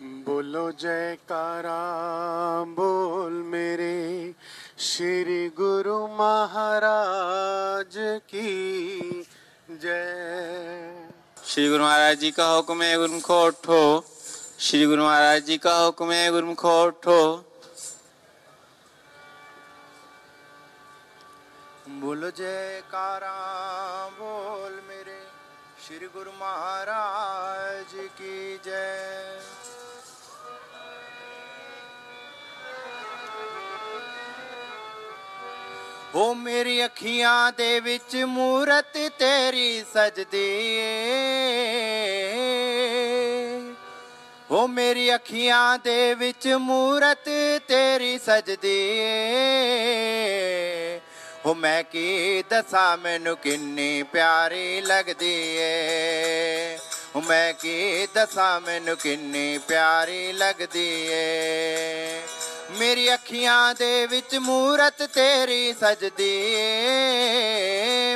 बोलो जयकारा बोल मेरे श्री गुरु महाराज की जय। श्री गुरु महाराज जी का हुक्म है गुरुमुखो उठो। श्री गुरु महाराज जी का हुक्म है गुरुमुखो उठो। बोलो जयकारा बोल मेरे श्री गुरु महाराज की जय। हो मेरी अखियां दे विच मूरत तेरी सजदी हो मेरी अखियां दे विच मूरत तेरी सजदी हो मैं की दसा मैनू किन्नी प्यारी लगदी है। हो मैं की दसा मैनू किन्नी प्यारी लगदी है। मेरी अखियां दे विच मूरत तेरी सजदी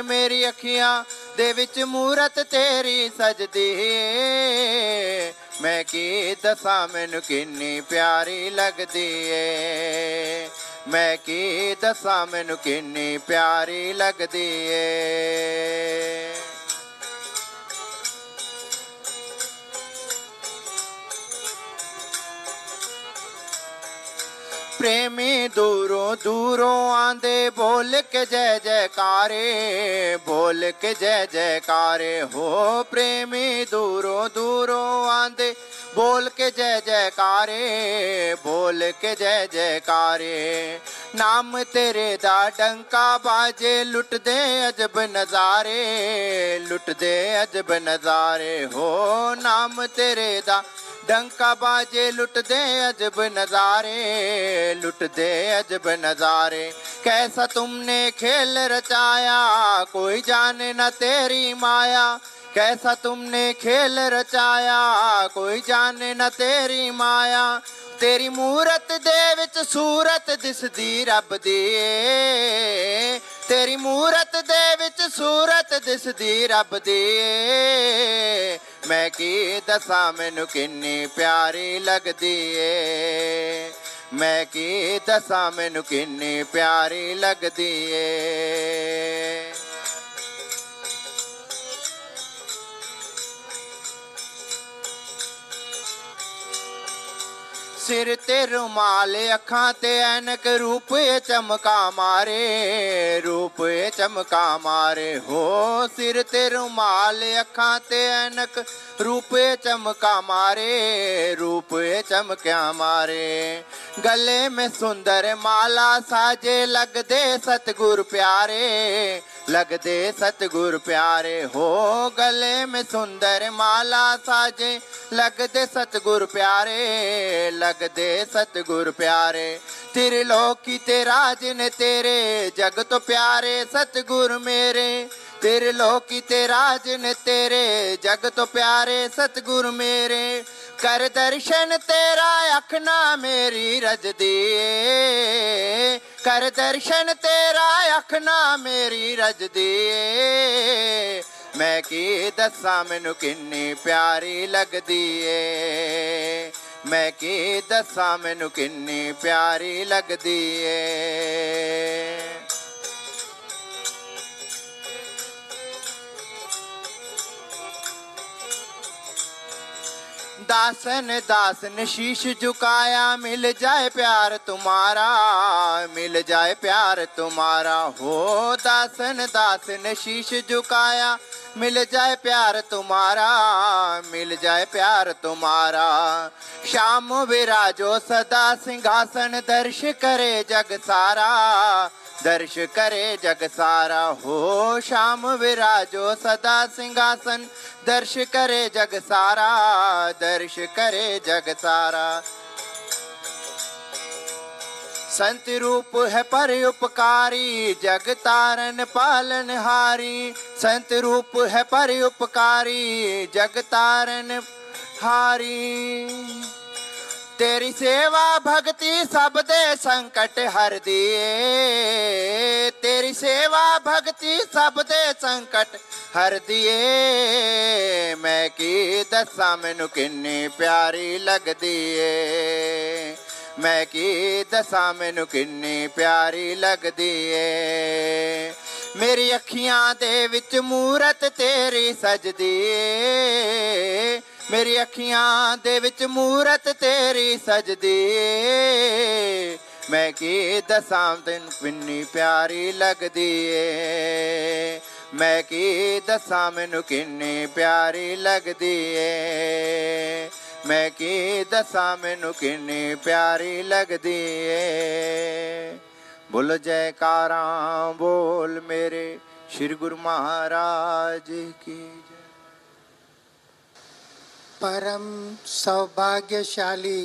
मेरी अखियां दे विच मूरत तेरी सजदी मैं की दसा मैनू किन्नी प्यारी लगदी है। मैं की दसा मैनू किन्नी प्यारी लगदी है। प्रेमी दूरों दूरों आंदे बोल के जय जयकारे बोल के जय जयकारे हो। प्रेमी दूरों दूरों आंदे बोल के जय जयकारे बोल के जय जयकारे। नाम तेरे दा डंका बाजे लुट दे अजब नजारे लुट दे अजब नजारे हो। नाम तेरे दा डंका बाजे लुट दे अजब नजारे लुट दे अजब नजारे। कैसा तुमने खेल रचाया कोई जाने न तेरी माया। कैसा तुमने खेल रचाया कोई जाने न तेरी माया। तेरी मूरत दे विच सूरत दिसदी रब दी तेरी मूरत दे विच सूरत दिसदी रब दी मैं की दसा मैनू किन्नी प्यारी लगदी है। मैं की दसा मैनू किन्नी प्यारी लगदी है। सिर ते रुमाल अखां ते ऐनक रूप चमका मारे रूप चमका मारे हो। सिर ते रुमाल अखां ते ऐनक रूप चमका मारे रूप चमक्या मारे। गले में सुंदर माला साजे लगदे सतगुर प्यारे लगदे सतगुर प्यारे हो। गले में सुंदर माला साजे लगदे सतगुर प्यारे लगदे सतगुर प्यारे। त्रिलोकी ते राजन तेरे जग तो प्यारे सतगुर मेरे। त्रिलोकी ते राजन तेरे जग तो प्यारे सतगुर मेरे। कर दर्शन तेरा अखना मेरी रजदी कर दर्शन तेरा अखना मेरी रजदी मैं की दसा मैनू किन्नी प्यारी लगदी है। मैं की दसा मैनू किन्नी प्यारी लगदी है। दासन दासन शीश झुकाया मिल जाए प्यार तुम्हारा मिल जाए प्यार तुम्हारा हो। दासन दासन शीश झुकाया मिल जाए प्यार तुम्हारा मिल जाए प्यार तुम्हारा। श्याम विराजो सदा सिंहासन दर्श करे जग सारा दर्श करे जग सारा हो। श्याम विराजो सदा सिंहासन दर्श करे जग सारा दर्श करे जग सारा। संत रूप है पर उपकारी जग तारन पालन हारी। संत रूप है पर उपकारी जग तारन हारी। तेरी सेवा भक्ति सब दे संकट हर दिए तेरी सेवा भक्ति सब दे संकट हर दिए। मैं की दसा मैनू किन्नी प्यारी लगदी ए, मैं की दसा मैनू किन्नी प्यारी लगदी ए। मेरी अखियां दे विच मूरत तेरी सजदी ए, मेरी अखियां दे विच मूरत तेरी सजदी ए। मैं की दसा तैनू किन्नी प्यारी लगदी ए, मैं की दसा मैनू किन्नी प्यारी लगदी ए, मैं की दसा मैनू किन्नी प्यारी लगदी ए। बोल जयकारा बोल मेरे श्री गुरु महाराज की जय। परम सौभाग्यशाली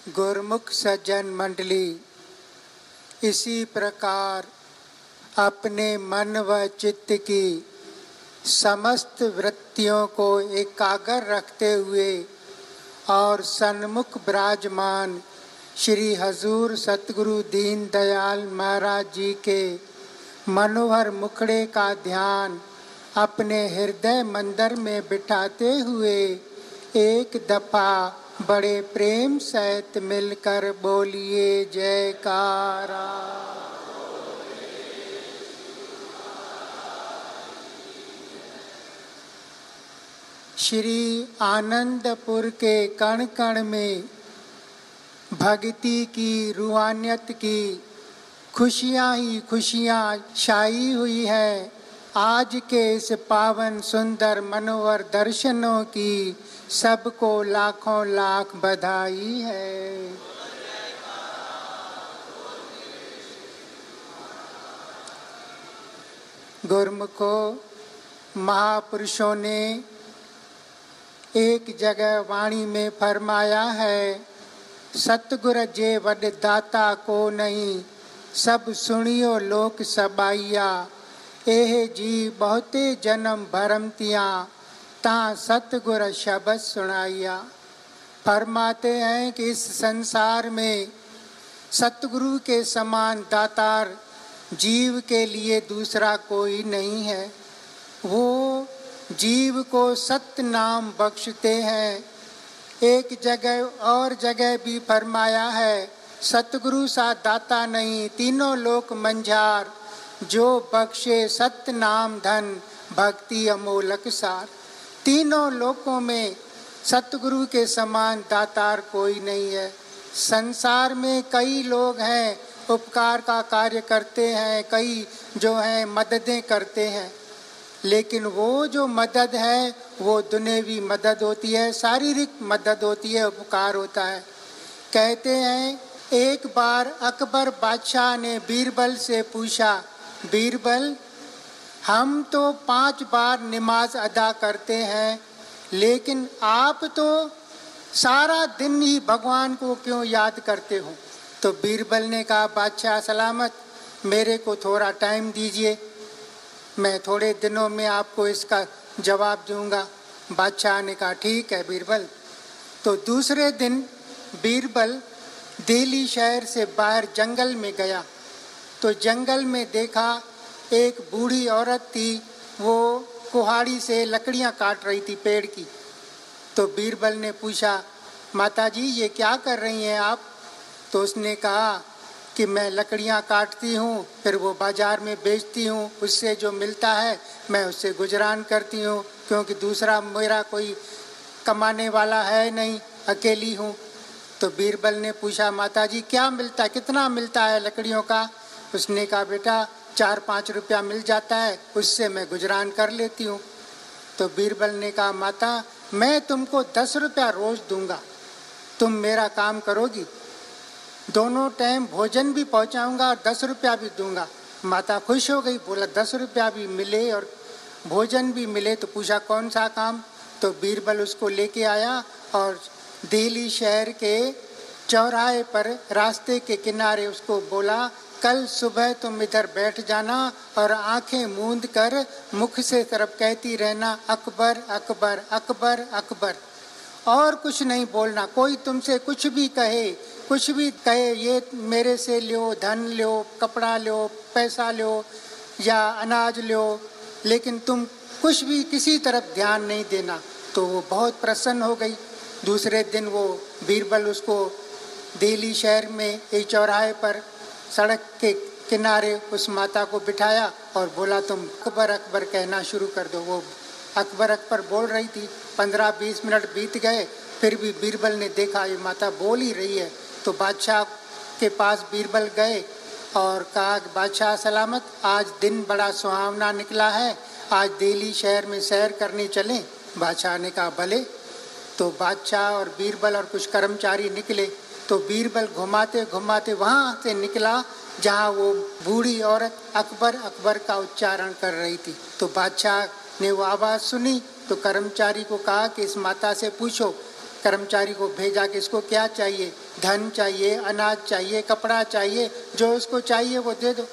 गुरमुख सज्जन मंडली, इसी प्रकार अपने मन व चित्त की समस्त वृत्तियों को एकाग्र रखते हुए और सन्मुख विराजमान श्री हजूर सतगुरु दीन दयाल महाराज जी के मनोहर मुखड़े का ध्यान अपने हृदय मंदिर में बिठाते हुए एक दफा बड़े प्रेम सहित मिलकर बोलिए जयकारा। श्री आनंदपुर के कण कण में भक्ति की रूहानियत की खुशियाँ ही खुशियाँ छाई हुई है। आज के इस पावन सुंदर मनोहर दर्शनों की सबको लाखों लाख बधाई है। गुरमुखों, महापुरुषों ने एक जगह वाणी में फरमाया है, सतगुर जे वड दाता को नहीं, सब सुनियो लोक सबाइया। एह जी बहुते जन्म भरमतियाँ, ता सतगुर शब्द सुनाइया। फरमाते हैं कि इस संसार में सतगुरु के समान दातार जीव के लिए दूसरा कोई नहीं है। वो जीव को सत्य नाम बख्शते हैं। एक जगह और जगह भी फरमाया है, सतगुरु सा दाता नहीं, तीनों लोक मंझार, जो बख्शे सत्य नाम धन, भक्ति अमोलक सार। तीनों लोकों में सतगुरु के समान दातार कोई नहीं है। संसार में कई लोग हैं उपकार का कार्य करते हैं, कई जो हैं मददें करते हैं, लेकिन वो जो मदद है वो दुनियावी मदद होती है, शारीरिक मदद होती है, उपकार होता है। कहते हैं एक बार अकबर बादशाह ने बीरबल से पूछा, बीरबल हम तो 5 बार नमाज अदा करते हैं, लेकिन आप तो सारा दिन ही भगवान को क्यों याद करते हो? तो बीरबल ने कहा, बादशाह सलामत, मेरे को थोड़ा टाइम दीजिए, मैं थोड़े दिनों में आपको इसका जवाब दूंगा। बादशाह ने कहा ठीक है बीरबल। तो दूसरे दिन बीरबल दिल्ली शहर से बाहर जंगल में गया, तो जंगल में देखा एक बूढ़ी औरत थी, वो कुहाड़ी से लकड़ियां काट रही थी पेड़ की। तो बीरबल ने पूछा, माताजी ये क्या कर रही हैं आप? तो उसने कहा कि मैं लकड़ियां काटती हूँ, फिर वो बाज़ार में बेचती हूँ, उससे जो मिलता है मैं उससे गुजरान करती हूँ, क्योंकि दूसरा मेरा कोई कमाने वाला है नहीं, अकेली हूँ। तो बीरबल ने पूछा, माताजी क्या मिलता है, कितना मिलता है लकड़ियों का? उसने कहा, बेटा 4-5 रुपया मिल जाता है, उससे मैं गुजरान कर लेती हूँ। तो बीरबल ने कहा, माता मैं तुमको 10 रुपया रोज़ दूंगा, तुम मेरा काम करोगी? दोनों टाइम भोजन भी पहुँचाऊँगा और 10 रुपया भी दूंगा। माता खुश हो गई, बोला 10 रुपया भी मिले और भोजन भी मिले। तो पूछा कौन सा काम? तो बीरबल उसको लेके आया और दिल्ली शहर के चौराहे पर रास्ते के किनारे उसको बोला, कल सुबह तुम इधर बैठ जाना और आंखें मूंद कर मुख से तरफ कहती रहना, अकबर अकबर अकबर अकबर, और कुछ नहीं बोलना। कोई तुमसे कुछ भी कहे कुछ भी कहे, ये मेरे से लो, धन लो, कपड़ा लो, पैसा लो या अनाज लो, लेकिन तुम कुछ भी किसी तरफ ध्यान नहीं देना। तो वो बहुत प्रसन्न हो गई। दूसरे दिन वो बीरबल उसको दिल्ली शहर में एक चौराहे पर सड़क के किनारे उस माता को बिठाया और बोला तुम अकबर अकबर कहना शुरू कर दो। वो अकबर अकबर बोल रही थी। 15-20 मिनट बीत गए, फिर भी बीरबल ने देखा ये माता बोल ही रही है। तो बादशाह के पास बीरबल गए और कहा बादशाह सलामत, आज दिन बड़ा सुहावना निकला है, आज दिल्ली शहर में सैर करने चलें। बादशाह ने कहा भले। तो बादशाह और बीरबल और कुछ कर्मचारी निकले। तो बीरबल घुमाते घुमाते वहाँ से निकला जहाँ वो बूढ़ी औरत अकबर अकबर का उच्चारण कर रही थी। तो बादशाह ने वो आवाज़ सुनी तो कर्मचारी को कहा कि इस माता से पूछो। कर्मचारी को भेजा कि इसको क्या चाहिए, धन चाहिए, अनाज चाहिए, कपड़ा चाहिए, जो उसको चाहिए वो दे दो।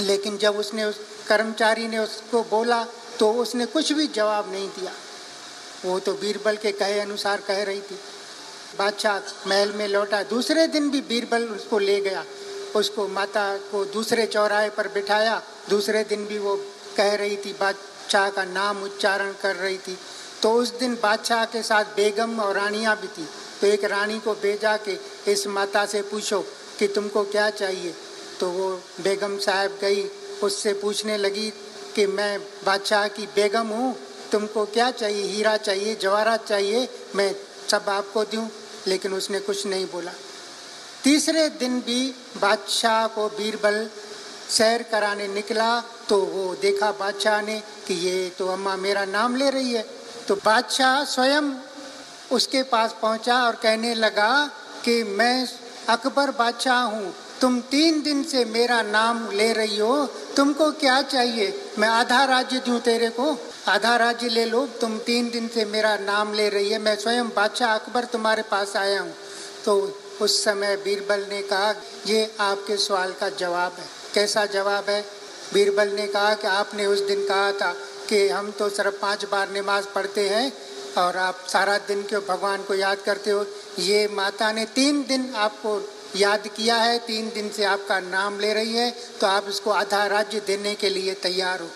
लेकिन जब उसने उस कर्मचारी ने उसको बोला तो उसने कुछ भी जवाब नहीं दिया। वो तो बीरबल के कहे अनुसार कह रही थी। बादशाह महल में लौटा। दूसरे दिन भी बीरबल उसको ले गया, उसको माता को दूसरे चौराहे पर बिठाया। दूसरे दिन भी वो कह रही थी, बादशाह का नाम उच्चारण कर रही थी। तो उस दिन बादशाह के साथ बेगम और रानियां भी थी। तो एक रानी को भेजा कि इस माता से पूछो कि तुमको क्या चाहिए। तो वो बेगम साहब गई, उससे पूछने लगी कि मैं बादशाह की बेगम हूँ, तुमको क्या चाहिए, हीरा चाहिए, जवाहरात चाहिए, मैं सब आपको दूँ। लेकिन उसने कुछ नहीं बोला। तीसरे दिन भी बादशाह को बीरबल सैर कराने निकला तो वो देखा बादशाह ने कि ये तो अम्मा मेरा नाम ले रही है। तो बादशाह स्वयं उसके पास पहुंचा और कहने लगा कि मैं अकबर बादशाह हूँ, तुम 3 दिन से मेरा नाम ले रही हो, तुमको क्या चाहिए, मैं आधा राज्य दूँ तेरे को, आधा राज्य ले लो, तुम 3 दिन से मेरा नाम ले रही है, मैं स्वयं बादशाह अकबर तुम्हारे पास आया हूँ। तो उस समय बीरबल ने कहा ये आपके सवाल का जवाब है। कैसा जवाब है? बीरबल ने कहा कि आपने उस दिन कहा था कि हम तो सिर्फ 5 बार नमाज पढ़ते हैं और आप सारा दिन क्यों भगवान को याद करते हो। ये माता ने 3 दिन आपको याद किया है, 3 दिन से आपका नाम ले रही है, तो आप इसको आधा राज्य देने के लिए तैयार हो।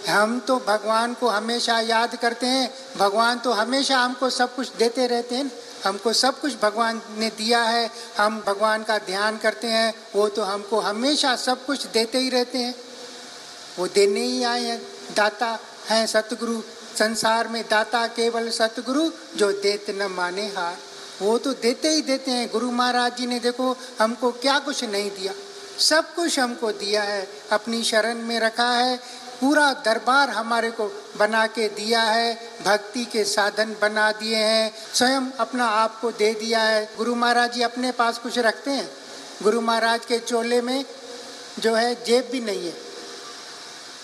हम तो भगवान को हमेशा याद करते हैं, भगवान तो हमेशा हमको सब कुछ देते रहते हैं, हमको सब कुछ भगवान ने दिया है, हम भगवान का ध्यान करते हैं, वो तो हमको हमेशा सब कुछ देते ही रहते हैं, वो देने ही आए हैं, दाता हैं सतगुरु। संसार में दाता केवल सतगुरु, जो देत न माने हार। वो तो देते ही देते हैं। गुरु महाराज जी ने देखो हमको क्या कुछ नहीं दिया, सब कुछ हमको दिया है, अपनी शरण में रखा है, पूरा दरबार हमारे को बना के दिया है, भक्ति के साधन बना दिए हैं, स्वयं अपना आप को दे दिया है। गुरु महाराज जी अपने पास कुछ रखते हैं? गुरु महाराज के चोले में जो है जेब भी नहीं है,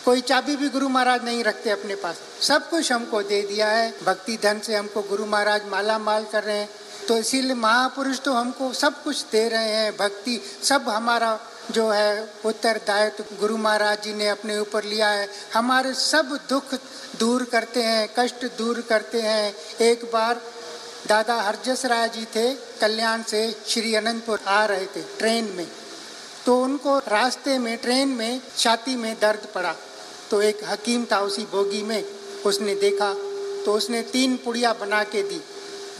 कोई चाबी भी गुरु महाराज नहीं रखते अपने पास, सब कुछ हमको दे दिया है। भक्ति धन से हमको गुरु महाराज माला माल कर रहे हैं। तो इसीलिए महापुरुष तो हमको सब कुछ दे रहे हैं, भक्ति सब हमारा जो है उत्तरदायित्व गुरु महाराज जी ने अपने ऊपर लिया है। हमारे सब दुख दूर करते हैं, कष्ट दूर करते हैं। एक बार दादा हरजस राय जी थे, कल्याण से श्री अनंतपुर आ रहे थे ट्रेन में, तो उनको रास्ते में ट्रेन में छाती में दर्द पड़ा। तो एक हकीम था उसी बोगी में, उसने देखा तो उसने 3 पुड़िया बना के दी।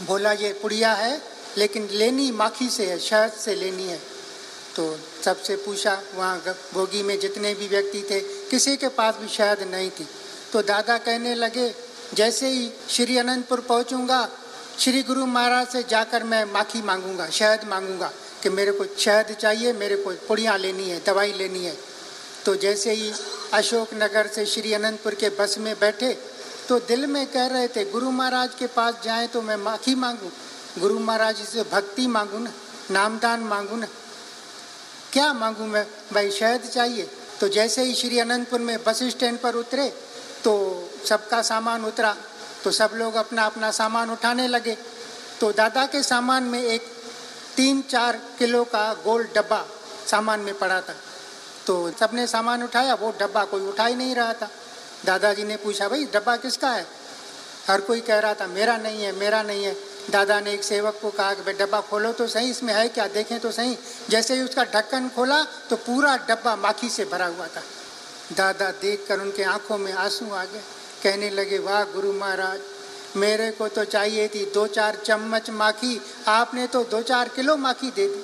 बोला ये पुड़िया है लेकिन लेनी माखी से है, शहद से लेनी है। तो सबसे पूछा, वहाँ बोगी में जितने भी व्यक्ति थे किसी के पास भी शहद नहीं थी। तो दादा कहने लगे जैसे ही श्री अनंतपुर पहुँचूँगा, श्री गुरु महाराज से जाकर मैं माखी मांगूंगा, शहद मांगूंगा कि मेरे को शहद चाहिए, मेरे को पुड़िया लेनी है, दवाई लेनी है। तो जैसे ही अशोक नगर से श्री अनंतपुर के बस में बैठे तो दिल में कह रहे थे गुरु महाराज के पास जाएं तो मैं माखी मांगूं, गुरु महाराज से भक्ति मांगूं ना, नामदान मांगूं ना, क्या मांगूं मैं, भाई शहद चाहिए। तो जैसे ही श्री अनंतपुर में बस स्टैंड पर उतरे तो सबका सामान उतरा, तो सब लोग अपना अपना सामान उठाने लगे। तो दादा के सामान में एक 3-4 किलो का गोल डब्बा सामान में पड़ा था। तो सबने सामान उठाया, वो डब्बा कोई उठा ही नहीं रहा था। दादाजी ने पूछा भाई डब्बा किसका है? हर कोई कह रहा था मेरा नहीं है, मेरा नहीं है। दादा ने एक सेवक को कहा कि भाई डब्बा खोलो तो सही, इसमें है क्या, देखें तो सही। जैसे ही उसका ढक्कन खोला तो पूरा डब्बा माखी से भरा हुआ था। दादा देखकर उनके आंखों में आंसू आ गए। कहने लगे, वाह गुरु महाराज, मेरे को तो चाहिए थी 2-4 चम्मच माखी, आपने तो 2-4 किलो माखी दे दी।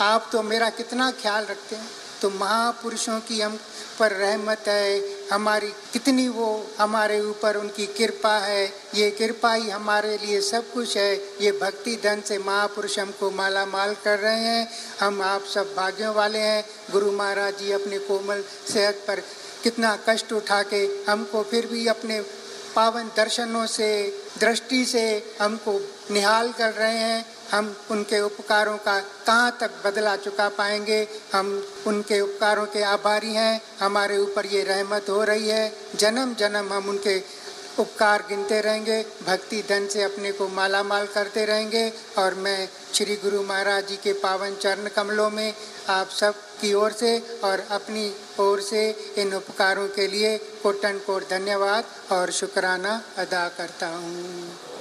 आप तो मेरा कितना ख्याल रखते हैं। तो महापुरुषों की हम पर रहमत है, हमारी कितनी वो हमारे ऊपर उनकी कृपा है। ये कृपा ही हमारे लिए सब कुछ है। ये भक्ति धन से महापुरुष हमको माला माल कर रहे हैं। हम आप सब भाग्यों वाले हैं। गुरु महाराज जी अपने कोमल सेहत पर कितना कष्ट उठा के हमको फिर भी अपने पावन दर्शनों से, दृष्टि से हमको निहाल कर रहे हैं। हम उनके उपकारों का कहाँ तक बदला चुका पाएंगे। हम उनके उपकारों के आभारी हैं। हमारे ऊपर ये रहमत हो रही है। जन्म जन्म हम उनके उपकार गिनते रहेंगे, भक्ति धन से अपने को माला माल करते रहेंगे। और मैं श्री गुरु महाराज जी के पावन चरण कमलों में आप सब की ओर से और अपनी ओर से इन उपकारों के लिए कोटन कोट धन्यवाद और शुक्राना अदा करता हूँ।